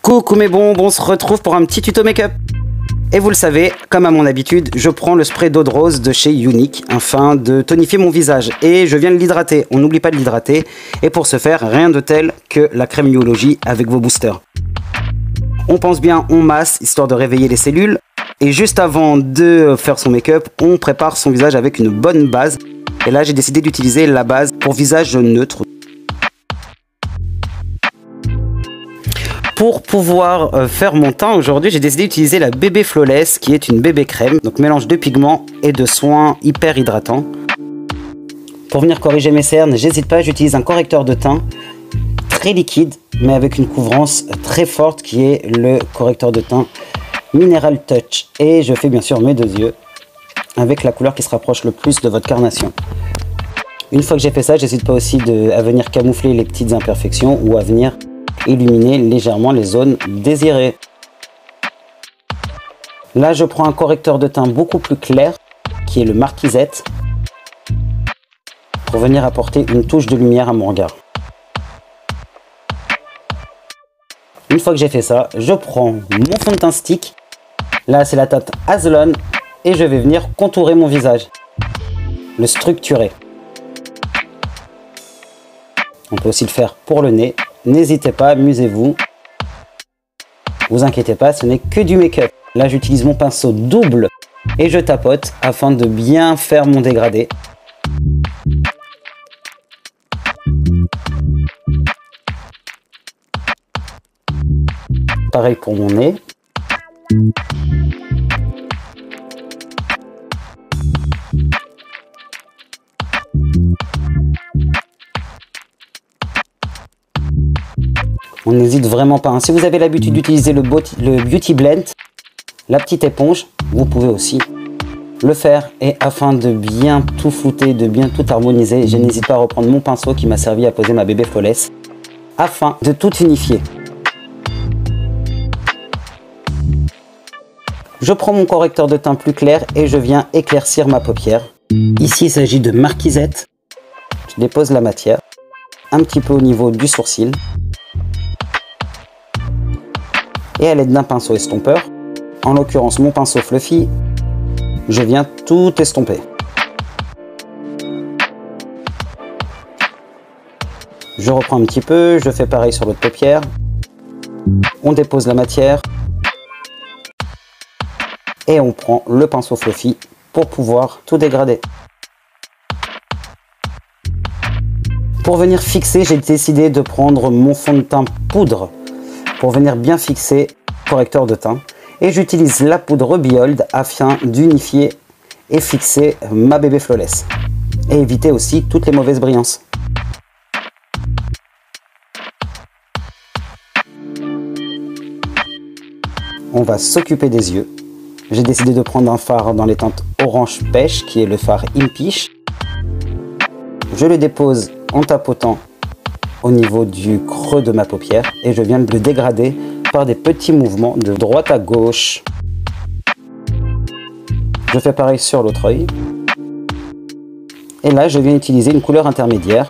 Coucou mes bonbons, on se retrouve pour un petit tuto make-up. Et vous le savez, comme à mon habitude, je prends le spray d'eau de rose de chez Younique afin de tonifier mon visage. Et je viens de l'hydrater, on n'oublie pas de l'hydrater. Et pour ce faire, rien de tel que la crème Biologie avec vos boosters. On pense bien, on masse, histoire de réveiller les cellules. Et juste avant de faire son make-up, on prépare son visage avec une bonne base. Et là, j'ai décidé d'utiliser la base pour visage neutre. Pour pouvoir faire mon teint aujourd'hui, j'ai décidé d'utiliser la Bébé Flawless qui est une bébé crème, donc mélange de pigments et de soins hyper hydratants. Pour venir corriger mes cernes, j'hésite pas, j'utilise un correcteur de teint très liquide mais avec une couvrance très forte qui est le correcteur de teint Mineral Touch. Et je fais bien sûr mes deux yeux avec la couleur qui se rapproche le plus de votre carnation. Une fois que j'ai fait ça, j'hésite pas aussi à venir camoufler les petites imperfections ou à venir illuminer légèrement les zones désirées. Là, je prends un correcteur de teint beaucoup plus clair, qui est le Marquisette, pour venir apporter une touche de lumière à mon regard. Une fois que j'ai fait ça, je prends mon fond de teint stick. Là, c'est la teinte Azlon, et je vais venir contourer mon visage, le structurer. On peut aussi le faire pour le nez. N'hésitez pas, amusez-vous. Vous inquiétez pas, ce n'est que du make-up. Là, j'utilise mon pinceau double et je tapote afin de bien faire mon dégradé. Pareil pour mon nez. On n'hésite vraiment pas. Si vous avez l'habitude d'utiliser le Beauty Blend, la petite éponge, vous pouvez aussi le faire. Et afin de bien tout flouter, de bien tout harmoniser, je n'hésite pas à reprendre mon pinceau qui m'a servi à poser ma Bébé Flawless afin de tout unifier. Je prends mon correcteur de teint plus clair et je viens éclaircir ma paupière. Ici, il s'agit de Marquisette. Je dépose la matière un petit peu au niveau du sourcil. Et à l'aide d'un pinceau estompeur, en l'occurrence mon pinceau Fluffy, je viens tout estomper. Je reprends un petit peu, je fais pareil sur l'autre paupière. On dépose la matière. Et on prend le pinceau Fluffy pour pouvoir tout dégrader. Pour venir fixer, j'ai décidé de prendre mon fond de teint poudre pour venir bien fixer le correcteur de teint. Et j'utilise la poudre Behold afin d'unifier et fixer ma Bébé Flawless. Et éviter aussi toutes les mauvaises brillances. On va s'occuper des yeux. J'ai décidé de prendre un fard dans les teintes orange pêche qui est le fard Impish. Je le dépose en tapotant au niveau du creux de ma paupière et je viens de le dégrader par des petits mouvements de droite à gauche. Je fais pareil sur l'autre œil. Et là, je viens utiliser une couleur intermédiaire.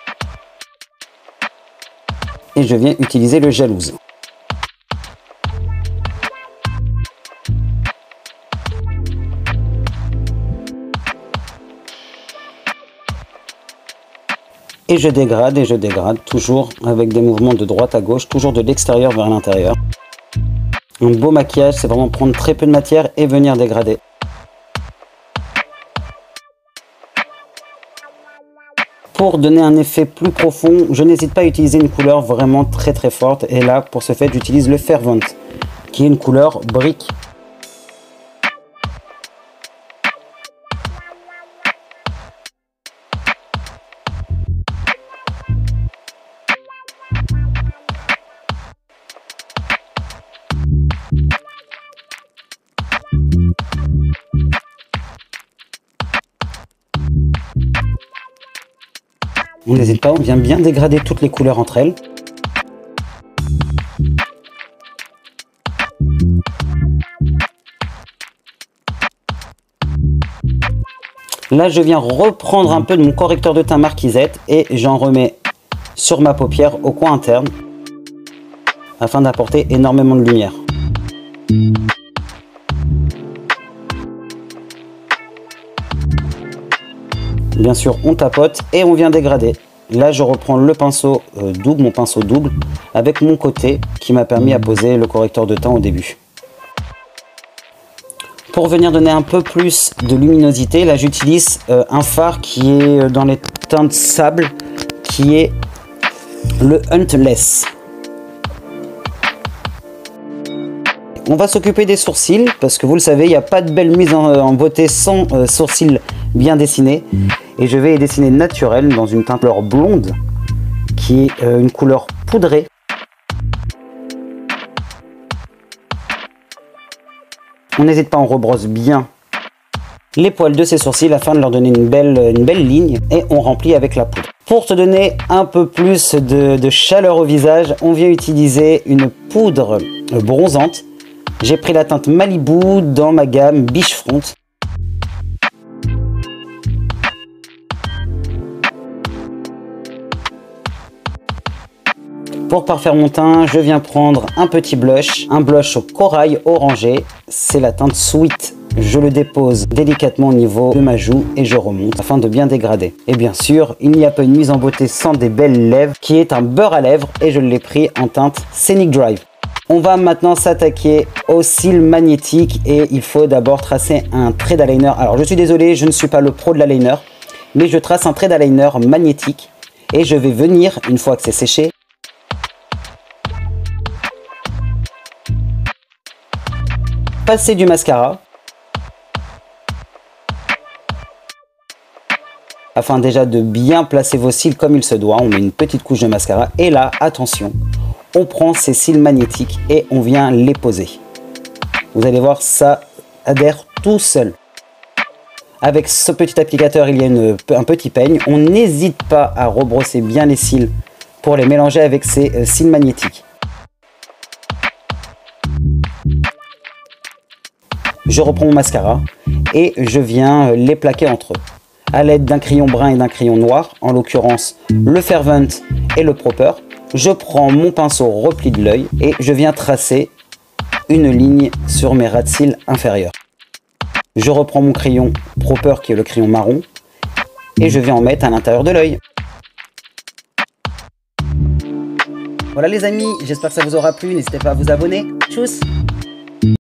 Et je viens utiliser le Jalouse. Et je dégrade, toujours avec des mouvements de droite à gauche, toujours de l'extérieur vers l'intérieur. Un beau maquillage, c'est vraiment prendre très peu de matière et venir dégrader. Pour donner un effet plus profond, je n'hésite pas à utiliser une couleur vraiment très forte. Et là, pour ce fait, j'utilise le Fervent, qui est une couleur brique. On n'hésite pas, on vient bien dégrader toutes les couleurs entre elles. Là, je viens reprendre un peu de mon correcteur de teint Marquisette et j'en remets sur ma paupière au coin interne. afin d'apporter énormément de lumière. Bien sûr, on tapote et on vient dégrader. Là, je reprends le pinceau double, mon pinceau double, avec mon côté qui m'a permis à poser le correcteur de teint au début. Pour venir donner un peu plus de luminosité, là j'utilise un fard qui est dans les teintes sable, qui est le Huntless. On va s'occuper des sourcils, parce que vous le savez, il n'y a pas de belle mise en beauté sans sourcils bien dessinés. Et je vais les dessiner naturels dans une teinte couleur blonde, qui est une couleur poudrée. On n'hésite pas, on rebrosse bien les poils de ces sourcils afin de leur donner une belle ligne, et on remplit avec la poudre. Pour se donner un peu plus de chaleur au visage, on vient utiliser une poudre bronzante. J'ai pris la teinte Malibu dans ma gamme Beachfront. Pour parfaire mon teint, je viens prendre un petit blush, un blush au corail orangé, c'est la teinte Sweet. Je le dépose délicatement au niveau de ma joue et je remonte afin de bien dégrader. Et bien sûr, il n'y a pas une mise en beauté sans des belles lèvres, qui est un beurre à lèvres, et je l'ai pris en teinte Scenic Drive. On va maintenant s'attaquer aux cils magnétiques et il faut d'abord tracer un trait d'eyeliner. Alors je suis désolé, je ne suis pas le pro de l'eyeliner, mais je trace un trait d'eyeliner magnétique et je vais venir, une fois que c'est séché, passer du mascara afin déjà de bien placer vos cils comme il se doit. On met une petite couche de mascara et là, attention, on prend ces cils magnétiques et on vient les poser. Vous allez voir, ça adhère tout seul. Avec ce petit applicateur, il y a un petit peigne. On n'hésite pas à rebrosser bien les cils pour les mélanger avec ces cils magnétiques. Je reprends mon mascara et je viens les plaquer entre eux à l'aide d'un crayon brun et d'un crayon noir, en l'occurrence le Fervent et le Proper. Je prends mon pinceau repli de l'œil et je viens tracer une ligne sur mes ras de cils inférieurs. Je reprends mon crayon Proper qui est le crayon marron et je viens en mettre à l'intérieur de l'œil. Voilà les amis, j'espère que ça vous aura plu, n'hésitez pas à vous abonner. Tchuss!